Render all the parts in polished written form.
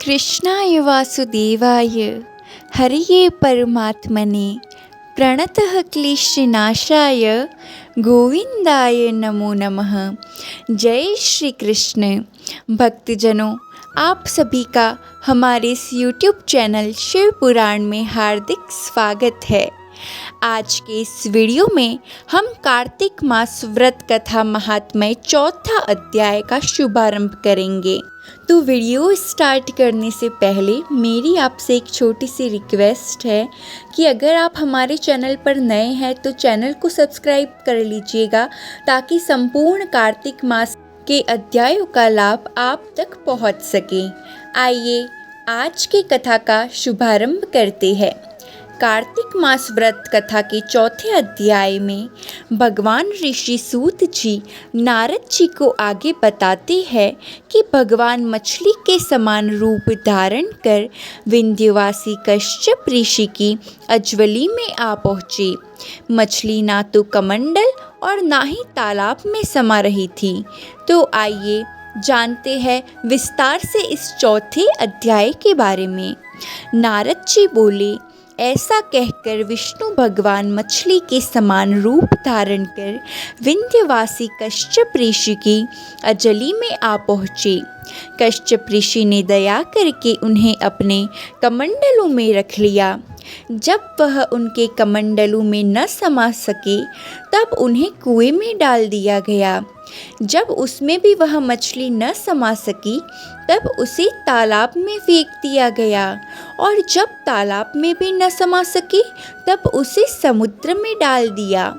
कृष्णाय वासुदेवाय हरये परमात्मने प्रणतः क्लेशनाशाय गोविंदाय नमो नमः। जय श्री कृष्ण। भक्तजनों, आप सभी का हमारे इस YouTube चैनल शिव पुराण में हार्दिक स्वागत है। आज के इस वीडियो में हम कार्तिक मास व्रत कथा महात्म्य चौथा अध्याय का शुभारंभ करेंगे। तो वीडियो स्टार्ट करने से पहले मेरी आपसे एक छोटी सी रिक्वेस्ट है कि अगर आप हमारे चैनल पर नए हैं तो चैनल को सब्सक्राइब कर लीजिएगा, ताकि संपूर्ण कार्तिक मास के अध्यायों का लाभ आप तक पहुंच सके। आइए आज की कथा का शुभारंभ करते हैं। कार्तिक मास व्रत कथा के चौथे अध्याय में भगवान ऋषि सूत जी नारद जी को आगे बताते हैं कि भगवान मछली के समान रूप धारण कर विंध्यवासी कश्यप ऋषि की अज्वली में आ पहुँचे। मछली ना तो कमंडल और ना ही तालाब में समा रही थी। तो आइए जानते हैं विस्तार से इस चौथे अध्याय के बारे में। नारद जी बोले, ऐसा कहकर विष्णु भगवान मछली के समान रूप धारण कर विंध्यवासी कश्यप ऋषि की अजली में आ पहुँचे। कश्यप ऋषि ने दया करके उन्हें अपने कमंडलों में रख लिया। जब वह उनके कमंडलों में न समा सके तब उन्हें कुएं में डाल दिया गया। जब उसमें भी वह मछली न समा सकी तब उसे तालाब में फेंक दिया गया, और जब तालाब में भी न समा सकी तब उसे समुद्र में डाल दिया।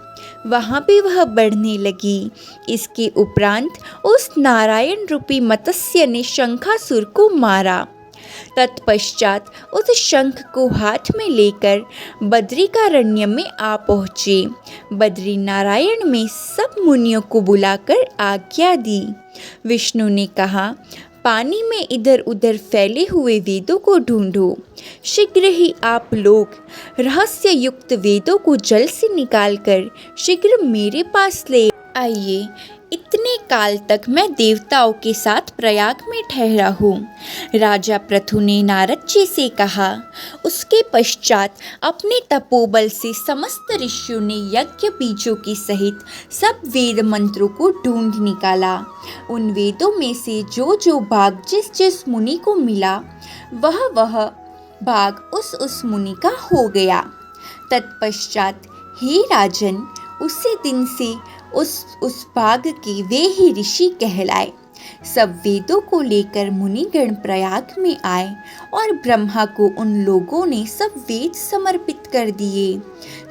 वहाँ भी वह बढ़ने लगी। इसके उपरांत उस नारायण रूपी मत्स्य ने शंखासुर को मारा। तत्पश्चात उस शंख को हाथ में लेकर बद्रिकारण्य में आ पहुँचे। बद्री नारायण में सब मुनियों को बुलाकर आज्ञा दी। विष्णु ने कहा, पानी में इधर उधर फैले हुए वेदों को ढूंढो। शीघ्र ही आप लोग रहस्य युक्त वेदों को जल से निकालकर शीघ्र मेरे पास ले आइए। इतने काल तक मैं देवताओं के साथ प्रयाग में ठहरा हूँ। राजा पृथु ने नारद जी से कहा। उसके पश्चात अपने तपोबल से समस्त ऋषियों ने यज्ञ बीजों के सहित सब वेद मंत्रों को ढूंढ निकाला। उन वेदों में से जो भाग जिस जिस मुनि को मिला वह भाग उस मुनि का हो गया। तत्पश्चात हे राजन, उसी दिन से उस भाग के वे ही ऋषि कहलाए। सब वेदों को लेकर मुनिगण प्रयाग में आए और ब्रह्मा को उन लोगों ने सब वेद समर्पित कर दिए।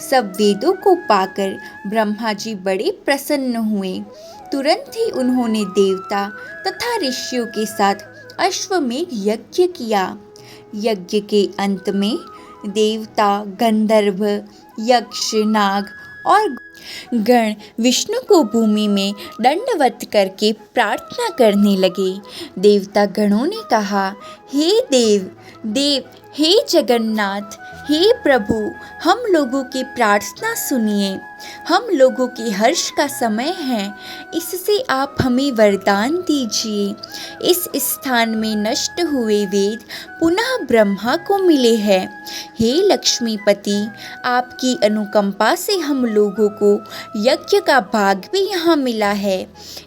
सब वेदों को पाकर ब्रह्मा जी बड़े प्रसन्न हुए। तुरंत ही उन्होंने देवता तथा ऋषियों के साथ अश्वमेध यज्ञ किया। यज्ञ के अंत में देवता, गंधर्व, यक्ष, नाग और गण विष्णु को भूमि में दंडवत करके प्रार्थना करने लगे। देवता गणों ने कहा, हे देव, हे जगन्नाथ, हे प्रभु, हम लोगों की प्रार्थना सुनिए। हम लोगों के हर्ष का समय है, इससे आप हमें वरदान दीजिए। इस स्थान में नष्ट हुए वेद पुनः ब्रह्मा को मिले हैं। हे लक्ष्मीपति, आपकी अनुकंपा से हम लोगों को यज्ञ का भाग भी यहाँ मिला है।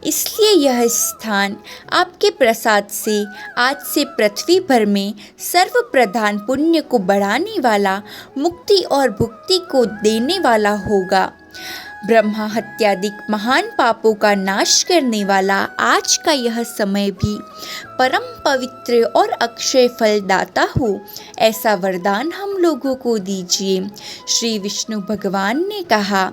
इसलिए यह स्थान आपके प्रसाद से आज से पृथ्वी भर में सर्व प्रधान पुण्य को बढ़ाने वाला, मुक्ति और भुक्ति को देने वाला होगा। ब्रह्मा हत्यादिक महान पापों का नाश करने वाला आज का यह समय भी परम पवित्र और अक्षय फलदाता हो, ऐसा वरदान हम लोगों को दीजिए। श्री विष्णु भगवान ने कहा,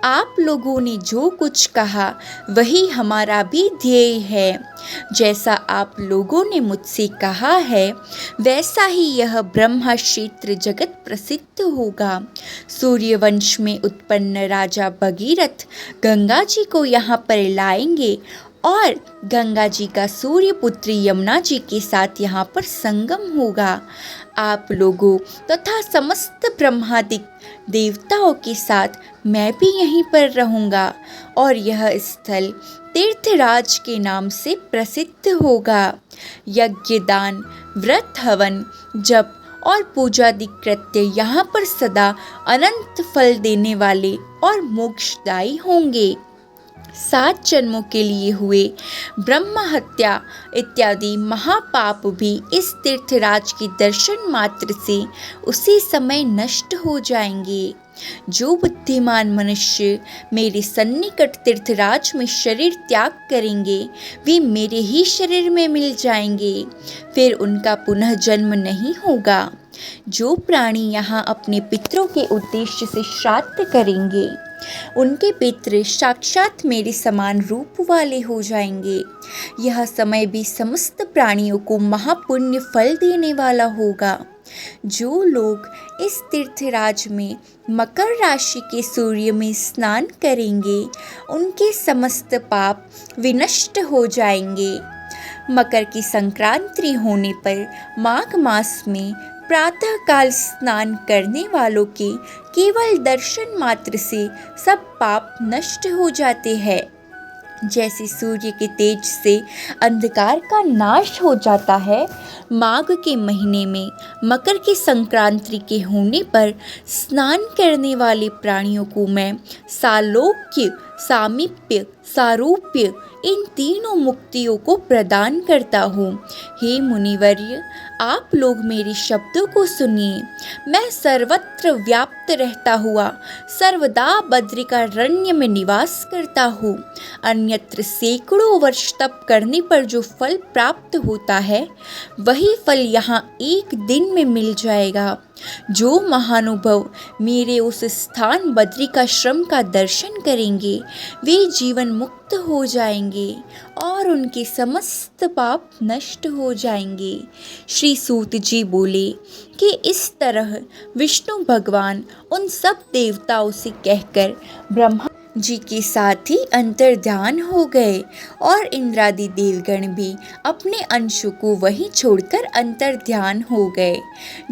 आप लोगों ने जो कुछ कहा वही हमारा भी ध्येय है। जैसा आप लोगों ने मुझसे कहा है वैसा ही यह ब्रह्मा क्षेत्र जगत प्रसिद्ध होगा। सूर्यवंश में उत्पन्न राजा भगीरथ गंगा जी को यहाँ पर लाएंगे और गंगा जी का सूर्य पुत्री यमुना जी के साथ यहाँ पर संगम होगा। आप लोगों तथा समस्त ब्रह्मादिक देवताओं के साथ मैं भी यहीं पर रहूँगा और यह स्थल तीर्थराज के नाम से प्रसिद्ध होगा। यज्ञ, दान, व्रत, हवन, जप और पूजादि कृत्य यहाँ पर सदा अनंत फल देने वाले और मोक्षदायी होंगे। 7 जन्मों के लिए हुए ब्रह्म हत्या इत्यादि महापाप भी इस तीर्थराज के दर्शन मात्र से उसी समय नष्ट हो जाएंगे। जो बुद्धिमान मनुष्य मेरे सन्निकट तीर्थराज में शरीर त्याग करेंगे वे मेरे ही शरीर में मिल जाएंगे, फिर उनका पुनः जन्म नहीं होगा। जो प्राणी यहाँ अपने पितरों के उद्देश्य से श्राद्ध करेंगे उनके पितृ साक्षात मेरे समान रूप वाले हो जाएंगे। यह समय भी समस्त प्राणियों को महापुण्य फल देने वाला होगा। जो लोग इस तीर्थराज में मकर राशि के सूर्य में स्नान करेंगे उनके समस्त पाप विनष्ट हो जाएंगे। मकर की संक्रांति होने पर माघ मास में प्रातः काल स्नान करने वालों के केवल दर्शन मात्र से सब पाप नष्ट हो जाते हैं। जैसे सूर्य के तेज से अंधकार का नाश हो जाता है, माघ के महीने में मकर की संक्रांति के होने पर स्नान करने वाले प्राणियों को मैं सालोक्य, सामीप्य, सारूप्य इन तीनों मुक्तियों को प्रदान करता हूँ। हे मुनिवर्य, आप लोग मेरे शब्दों को सुनिए। मैं सर्वत्र व्याप्त रहता हुआ सर्वदा बद्रिकारण्य में निवास करता हूँ। अन्यत्र सैकड़ों वर्ष तप करने पर जो फल प्राप्त होता है वही फल यहाँ एक दिन में मिल जाएगा। जो महानुभाव मेरे उस स्थान बद्रिकाश्रम का दर्शन करेंगे वे जीवन मुक्त हो जाएंगे और उनके समस्त पाप नष्ट हो जाएंगे। श्री सूत जी बोले कि इस तरह विष्णु भगवान उन सब देवताओं से कहकर ब्रह्मा जी के साथ ही अंतर्ध्यान हो गए और इंद्रादि देवगण भी अपने अंशों को वहीं छोड़कर अंतर्ध्यान हो गए।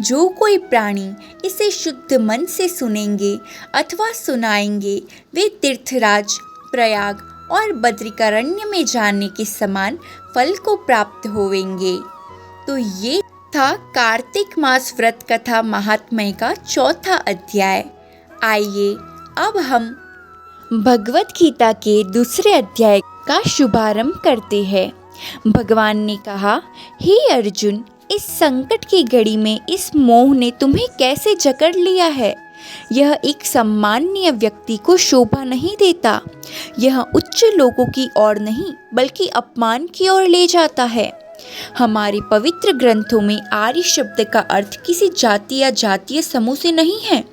जो कोई प्राणी इसे शुद्ध मन से सुनेंगे अथवा सुनाएंगे वे तीर्थराज, प्रयाग और बद्रिकारण्य में जाने के समान फल को प्राप्त होवेंगे। तो ये था कार्तिक मास व्रत कथा महात्म्य का 4था अध्याय। आइए अब हम भगवत गीता के दूसरे अध्याय का शुभारंभ करते हैं। भगवान ने कहा, हे अर्जुन, इस संकट की घड़ी में इस मोह ने तुम्हें कैसे जकड़ लिया है? यह एक सम्माननीय व्यक्ति को शोभा नहीं देता। यह उच्च लोगों की ओर नहीं बल्कि अपमान की ओर ले जाता है। हमारे पवित्र ग्रंथों में आर्य शब्द का अर्थ किसी जाति या जातीय समूह से नहीं है।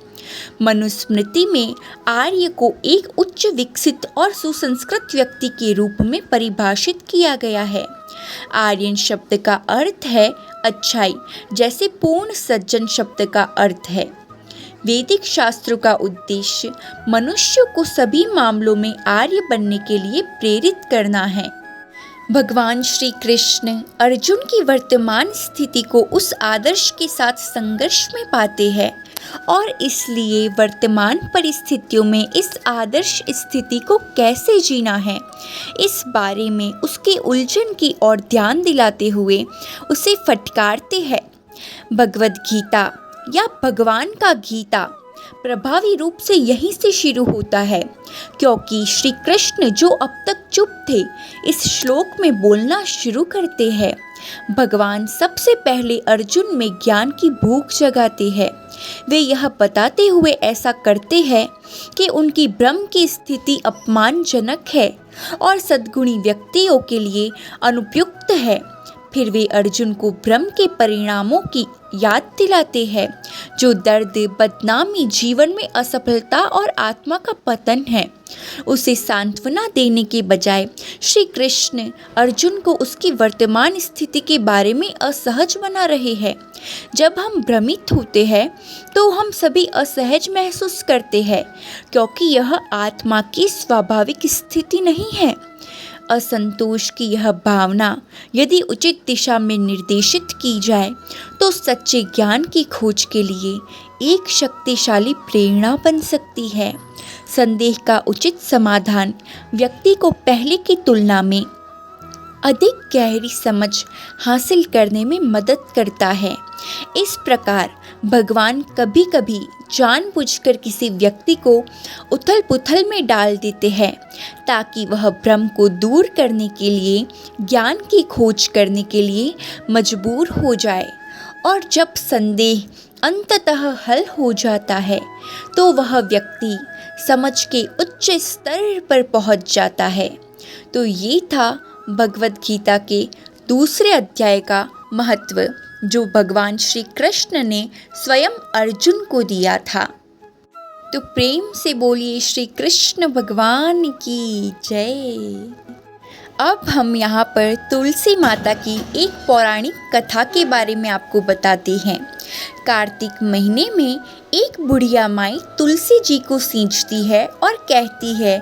मनुस्मृति में आर्य को एक उच्च विकसित और सुसंस्कृत व्यक्ति के रूप में परिभाषित किया गया है। आर्यन शब्द का अर्थ है अच्छाई, जैसे पूर्ण सज्जन शब्द का अर्थ है। वैदिक शास्त्रों का उद्देश्य मनुष्य को सभी मामलों में आर्य बनने के लिए प्रेरित करना है। भगवान श्री कृष्ण अर्जुन की वर्तमान स्थिति को उस आदर्श के साथ संघर्ष में पाते हैं और इसलिए वर्तमान परिस्थितियों में इस आदर्श स्थिति को कैसे जीना है, इस बारे में उसके उलझन की ओर ध्यान दिलाते हुए उसे फटकारते हैं। भगवद गीता या भगवान का गीता प्रभावी रूप से यहीं से शुरू होता है, क्योंकि श्री कृष्ण जो अब तक चुप थे इस श्लोक में बोलना शुरू करते हैं। भगवान सबसे पहले अर्जुन में ज्ञान की भूख जगाते हैं। वे यह बताते हुए ऐसा करते हैं कि उनकी ब्रह्म की स्थिति अपमानजनक है और सद्गुणी व्यक्तियों के लिए अनुपयुक्त है। फिर वे अर्जुन को ब्रह्म के परिणामों की याद दिलाते हैं, जो दर्द, बदनामी, जीवन में असफलता और आत्मा का पतन है। उसे सांत्वना देने के बजाय श्री कृष्ण अर्जुन को उसकी वर्तमान स्थिति के बारे में असहज बना रहे हैं। जब हम भ्रमित होते हैं तो हम सभी असहज महसूस करते हैं, क्योंकि यह आत्मा की स्वाभाविक स्थिति नहीं है। असंतोष की यह भावना यदि उचित दिशा में निर्देशित की जाए तो सच्चे ज्ञान की खोज के लिए एक शक्तिशाली प्रेरणा बन सकती है। संदेह का उचित समाधान व्यक्ति को पहले की तुलना में अधिक गहरी समझ हासिल करने में मदद करता है। इस प्रकार भगवान कभी कभी जानबूझकर किसी व्यक्ति को उथल पुथल में डाल देते हैं ताकि वह भ्रम को दूर करने के लिए ज्ञान की खोज करने के लिए मजबूर हो जाए, और जब संदेह अंततः हल हो जाता है तो वह व्यक्ति समझ के उच्च स्तर पर पहुंच जाता है। तो ये था भगवद गीता के दूसरे अध्याय का महत्व, जो भगवान श्री कृष्ण ने स्वयं अर्जुन को दिया था। तो प्रेम से बोलिए श्री कृष्ण भगवान की जय। अब हम यहाँ पर तुलसी माता की एक पौराणिक कथा के बारे में आपको बताते हैं। कार्तिक महीने में एक बुढ़िया माई तुलसी जी को सींचती है और कहती है,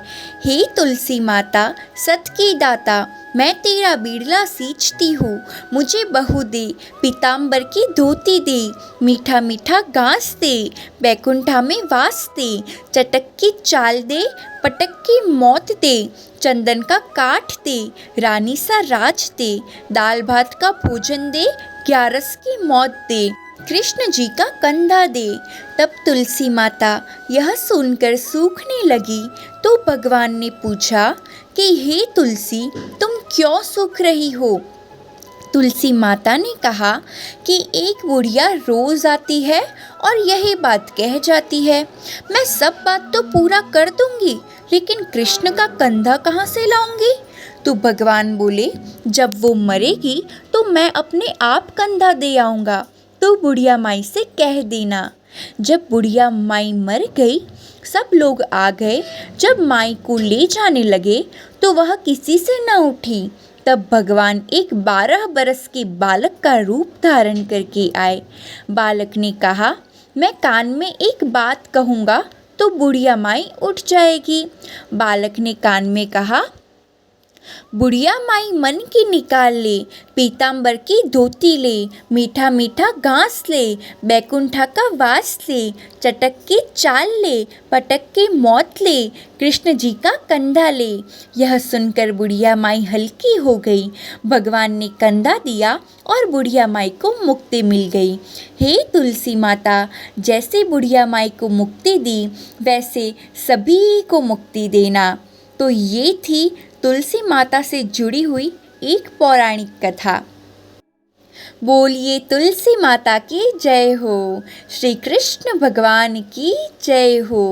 हे तुलसी माता सत की दाता, मैं तेरा बीड़ला सींचती हूँ, मुझे बहू दे, पीताम्बर की धोती दे, मीठा मीठा घास दे, बैकुंठा में वास दे, चटक की चाल दे, पटक की मौत दे, चंदन का काठ दे, रानी सा राज दे, दाल भात का भोजन दे, ग्यारस की मौत दे, कृष्ण जी का कंधा दे। तब तुलसी माता यह सुनकर सूखने लगी तो भगवान ने पूछा कि हे तुलसी, तुम क्यों सूख रही हो? तुलसी माता ने कहा कि एक बुढ़िया रोज आती है और यही बात कह जाती है, मैं सब बात तो पूरा कर दूंगी, लेकिन कृष्ण का कंधा कहाँ से लाऊंगी? तो भगवान बोले, जब वो मरेगी तो मैं अपने आप कंधा दे आऊँगा, तो बुढ़िया माई से कह देना। जब बुढ़िया माई मर गई, सब लोग आ गए। जब माई को ले जाने लगे तो वह किसी से न उठी। तब भगवान एक 12 बरस के बालक का रूप धारण करके आए। बालक ने कहा, मैं कान में एक बात कहूँगा तो बुढ़िया माई उठ जाएगी। बालक ने कान में कहा, बुढ़िया माई मन की निकाल ले, पीताम्बर की धोती ले, मीठा मीठा घास ले, बैकुंठा का वास ले, चटक की चाल ले, पटक की मौत ले, कृष्ण जी का कंधा ले। यह सुनकर बुढ़िया माई हल्की हो गई। भगवान ने कंधा दिया और बुढ़िया माई को मुक्ति मिल गई। हे तुलसी माता, जैसे बुढ़िया माई को मुक्ति दी वैसे सभी को मुक्ति देना। तो ये थी तुलसी माता से जुड़ी हुई एक पौराणिक कथा। बोलिए तुलसी माता की जय हो, श्री कृष्ण भगवान की जय हो।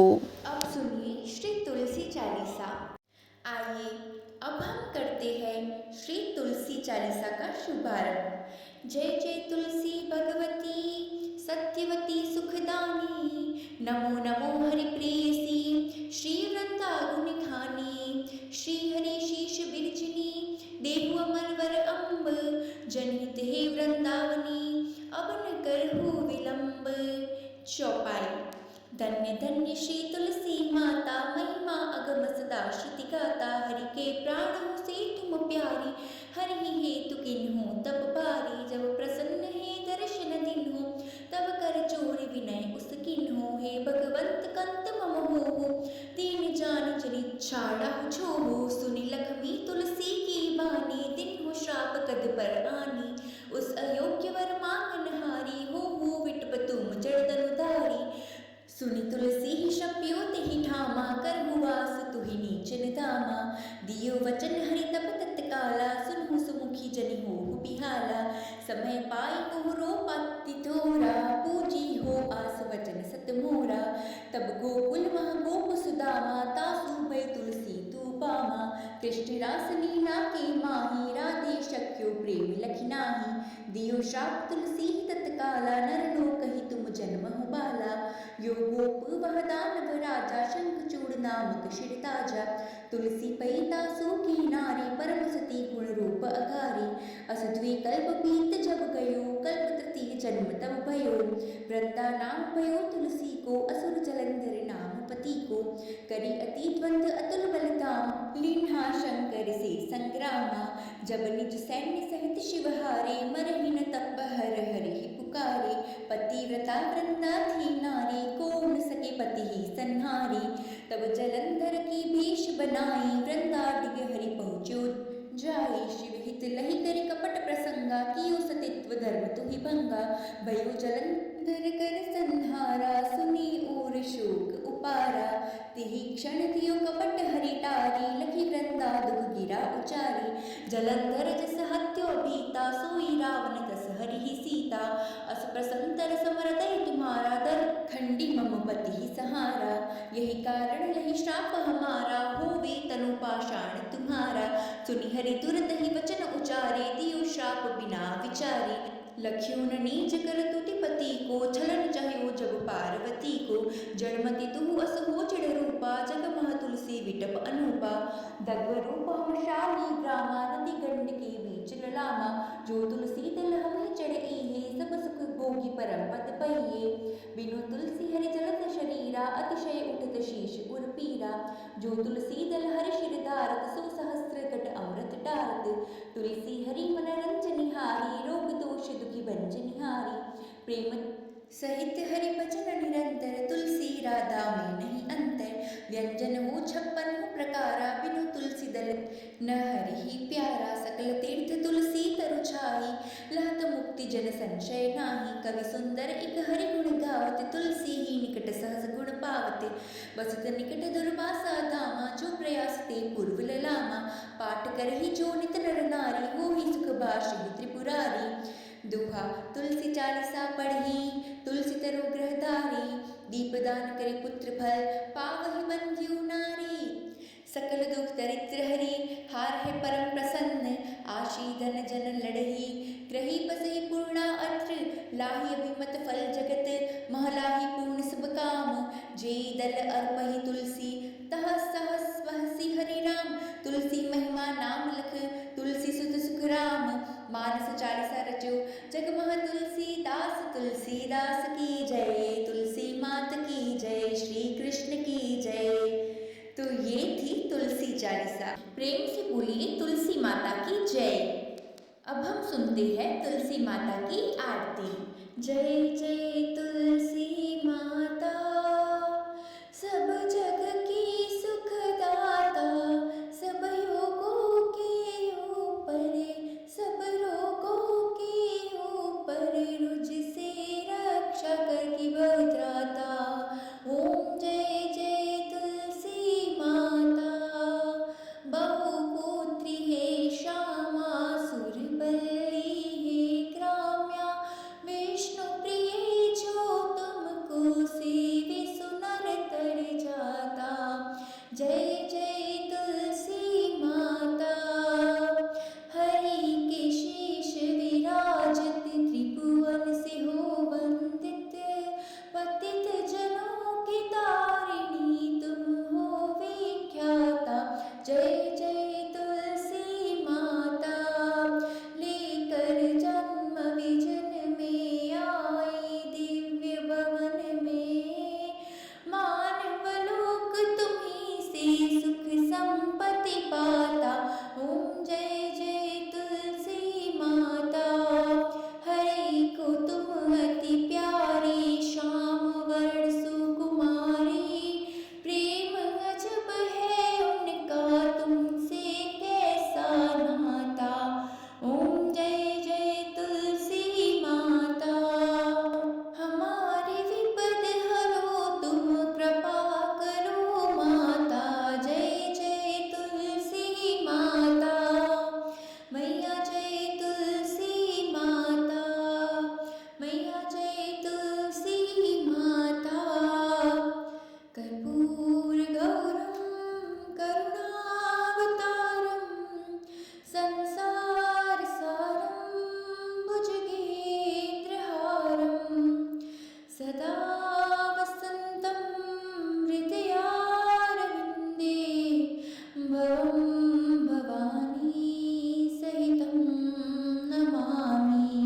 अब सुनिए श्री तुलसी चालीसा। आइए अब हम करते हैं श्री तुलसी चालीसा का शुभारंभ। जय जय तुलसी भगवती सत्यवती सुखदानी, नमो नमो हरि प्रेयसी श्री वृंदावन खानी, श्री हरि शीश बिरजनी, देहु अमर वर अम्ब, जनहित हे वृंदावनी, अब न करहु विलंब। चौपाई। धन्य धन्य श्री तुलसी माता, महिमा अगम सदा श्रुति गाता, हरि के प्राणों से तुम प्यारी, हरि हेतु किन्हु तब बारी, जब प्रसन्न है दर्शन दिन्हु, तब कर जोर विनय उस किन्हु, हे भगवंत कंत मम होहु, दीन जान जनिच्छाड़ा छोहु, सुनि लक्ष्मी तुलसी की बानी, दिन्हु श्राप कद पर आनी, उस अयोग्य वर मांगन हारी, होहु विटप तुम जड़तनु धारी, सुनि तुलसी ही शप्यो तेहि ठामा, करहु वास तुहि नीचन दामा, दियो वचन हरि तप तत्काला, सुनहु सुमुखी जनि होहु बिहाला, समय पाई मोहरो पति थोरा, पूजी हो आस वचन सत मोरा, तब गोकुल मह गोप सुदामा, तासु भय तुलसी तू पामा, कृष्ण रास लीला के माही, राधे शक्यो प्रेम लखि नाही, दियो श्राप तुलसी तत्काला, नर लोक ही तुम जन्महु बाला, यो गोप वह दानव राजा, शंखचूड़ नामक शिर ताजा, तुलसी पैता की नारी, परम सती गुण रूप अगारी, अस द्विकल्प बीत जब गयो, कल्प तृतीय जन्म तब भयो, वृंदा नाम भयो तुलसी को, असुर जलंधर नाम पति को, करी अति द्वंद अतुल बलधाम, लीन्हा शंकर से संग्रामा, जब निज सैन्य सहित शिव हारे, मरहि न तप हर हरि पुकारे, पतिव्रता वृंदा थी नारी, को न सके पति ही संहारी, तब जलंधर की भेष बनाई, वृंदा डिग हरि पहुँचो जाई शिव हित लहि करि कपट प्रसंगा, कियो सतित्व धर्म तुहि भंगा। भयो जलंधर कर संहारा, सुनी और शोक उपारा। तिहि क्षण थियो कपट हरि टारी, लखि वृंदा दुख गिरा उचारी। जलंधर जस हत्यो बीता, सोई रावण तस हरि सीता। अस प्रसंतर समर दय तुम्हारा, दर खंडी मम पति ही सहारा। यही कारण लहि श्राप हमारा, होवे तनु पाषाण तुम्हारा। सुनि हरि तुरत ही वचन उचारे, दियो श्राप बिना विचारे। लख्यो न नीच कर तुति पति को, छलन चाह्यो जब पार्वती को। जड़मति तुहु अस हो चिड़ रूपा, जग मह तुलसी विटप अनूपा। दग्व रूप हम शाली ग्रामा, नदी गंड के बीच ललामा। जो तुलसी दल हमें चढ़ इहे, सब सुख भोगी परम पद पइये। बिनु तुलसी हरि जलत शरीरा, अतिशय उठत शीश उर पीरा। जो तुलसी दल हरि शिर धारत, सो सहस्र कट अमृत डारत। तुलसी हरि मन रंजनिहारी, रोग दोष दुखी भंजनिहारी। प्रेम सहित हरि भजन निरंतर, तुलसी राधा में नहीं अंतर। व्यंजन हो 56 प्रकारा, बिनु तुलसी दल न हरि ही प्यारा। सकल तीर्थ तुलसी तरु छाई, लहत मुक्ति जन संशय नाही। कवि सुंदर इक हरि गुण गावत, तुलसी ही निकट सहज गुण पावत। बसत निकट दुर्वासा धामा, जो प्रयास ते पूर्व ललामा। पाठ करहि जो नित नर नारी, होहि सुख बाषहि त्रिपुरारी। दोहा तुलसी चालीसा पढ़ी, तुलसी तरु ग्रहधारी। दीपदान करे पुत्र फल, पावहि बंध्यो नारी। सकल दुख दरिद्र हरि, हार है परम प्रसन्न। आशी धन जन लड़ही, ग्रही बसहि पूर्णा अत्र। लाहि अभिमत फल जगत, महलाहि पूर्ण सब काम। जे दल अर्पहि तुलसी, तह सहस वहसि हरि राम। तुलसी महिमा नाम लख, तुलसी सुत सुख राम। मानस चालीसा रचो, जगमह तुलसीदास। तुलसीदास की जय, तुलसी मात की जय, श्री कृष्ण की जय। तो ये थी तुलसी चालीसा। प्रेम से बोलिए तुलसी माता की जय। अब हम सुनते हैं तुलसी माता की आरती। जय जय तुलसी माता, सब जग की सुखदाता। सब योगों के ऊपर, सब रोगों के ऊपर, रुझ से रक्षा कर की भद्राता। ओम जय जय तुलसी माता, बहुपुत्री है श्यामा, सुरबली है ग्राम्या। विष्णु प्रिय जो तुमको सेवे, सुनर तर जाता। जय जय तुलसी माता, हरि के शीश विराजत, त्रिभुवन से हो वंदित। पतित जनों की तारिणी, तुम हो विख्याता। जय जय तुलसी माता, लेकर जन्म विजन में आई दिव्य भवन में। मानवलोक तुम्हीं से सुख संपत्ति पाता। ओम जय जय तुलसी माता, हरि को तुम अति प्यारी, श्याम वर्ण सुकुमारी। प्रेम अजब है उनका, तुमसे कैसा नाता। ओम जय जय तुलसी माता, हमारे विपद हरो तुम, कृपा करो माता। जय जय तुलसी माता, मैया जय तुलसी माता, मैया जय तुलसी माता। कर्पूर गौरम करुणावतारम, संसार सारम भुजगेन्द्रहारम। सदा वसन्तं हृदयारविन्दे, भवं भवानी सहितं नमामि।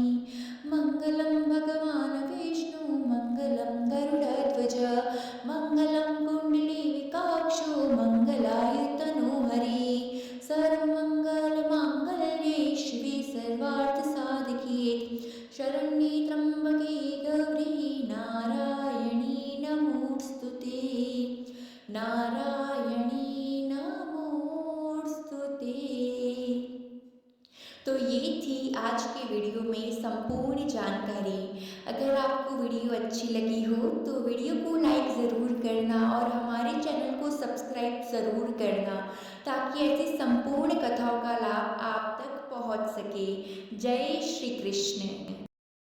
मंगलं भगवान् विष्णु, मंगलं गरुडध्वज, मंगलं कुण्डलीकाक्षो, मंगलाय तनोहरि। सर्वमंगलमांगल्ये शिवे सर्वार्थसाधिके, शरण्ये त्र्यंबके गौरी नारायणी नमोस्तुते, नारायणी नमोस्तुते। में संपूर्ण जानकारी। अगर आपको वीडियो अच्छी लगी हो तो वीडियो को लाइक ज़रूर करना और हमारे चैनल को सब्सक्राइब ज़रूर करना, ताकि ऐसी संपूर्ण कथाओं का लाभ आप तक पहुंच सके। जय श्री कृष्ण।